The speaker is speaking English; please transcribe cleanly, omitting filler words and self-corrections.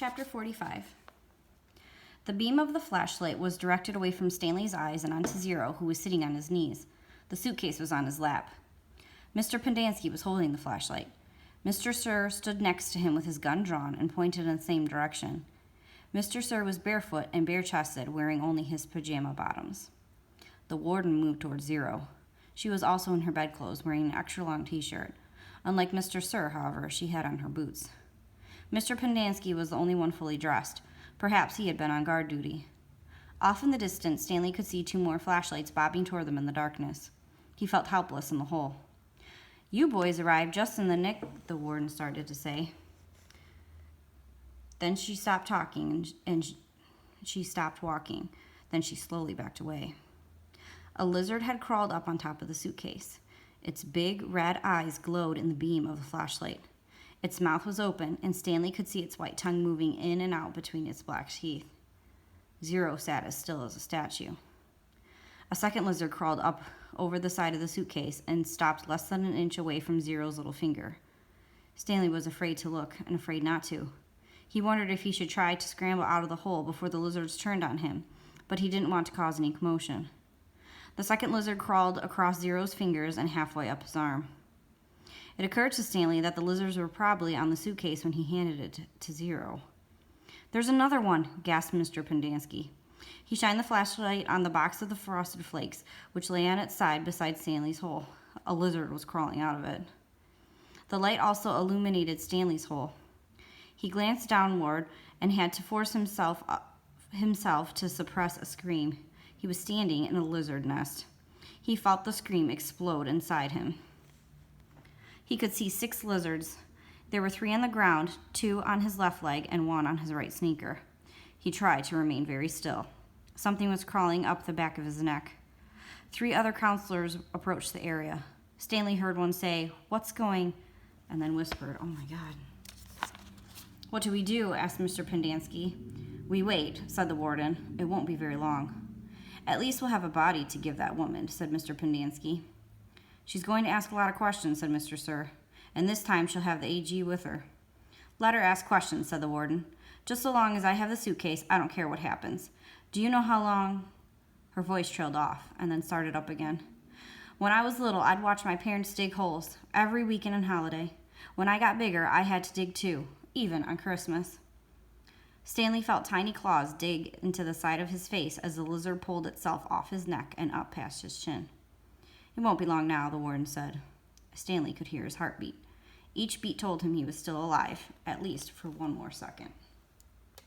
Chapter 45. The beam of the flashlight was directed away from Stanley's eyes and onto Zero, who was sitting on his knees. The suitcase was on his lap. Mr. Pendanski was holding the flashlight. Mr. Sir stood next to him with his gun drawn and pointed in the same direction. Mr. Sir was barefoot and bare-chested, wearing only his pajama bottoms. The warden moved towards Zero. She was also in her bedclothes, wearing an extra-long t-shirt. Unlike Mr. Sir, however, she had on her boots. Mr. Pendanski was the only one fully dressed. Perhaps he had been on guard duty. Off in the distance, Stanley could see two more flashlights bobbing toward them in the darkness. He felt helpless in the hole. "You boys arrived just in the nick," the warden started to say. Then she stopped talking and she stopped walking. Then she slowly backed away. A lizard had crawled up on top of the suitcase. Its big red eyes glowed in the beam of the flashlight. Its mouth was open, and Stanley could see its white tongue moving in and out between its black teeth. Zero sat as still as a statue. A second lizard crawled up over the side of the suitcase and stopped less than an inch away from Zero's little finger. Stanley was afraid to look and afraid not to. He wondered if he should try to scramble out of the hole before the lizards turned on him, but he didn't want to cause any commotion. The second lizard crawled across Zero's fingers and halfway up his arm. It occurred to Stanley that the lizards were probably on the suitcase when he handed it to Zero. "There's another one," gasped Mr. Pendanski. He shined the flashlight on the box of the Frosted Flakes, which lay on its side beside Stanley's hole. A lizard was crawling out of it. The light also illuminated Stanley's hole. He glanced downward and had to force himself to suppress a scream. He was standing in a lizard nest. He felt the scream explode inside him. He could see 6 lizards. There were 3 on the ground, 2 on his left leg, and 1 on his right sneaker. He tried to remain very still. Something was crawling up the back of his neck. 3 other counselors approached the area. Stanley heard one say, "What's going?" and then whispered, "Oh my God." "What do we do?" asked Mr. Pendanski. "We wait," said the warden. "It won't be very long." "At least we'll have a body to give that woman," said Mr. Pendanski. "She's going to ask a lot of questions," said Mr. Sir, "and this time she'll have the AG with her." "Let her ask questions," said the warden. "Just so long as I have the suitcase, I don't care what happens. Do you know how long—" Her voice trailed off and then started up again. "When I was little, I'd watch my parents dig holes every weekend and holiday. When I got bigger, I had to dig too, even on Christmas." Stanley felt tiny claws dig into the side of his face as the lizard pulled itself off his neck and up past his chin. "It won't be long now," the warden said. Stanley could hear his heartbeat. Each beat told him he was still alive, at least for one more second.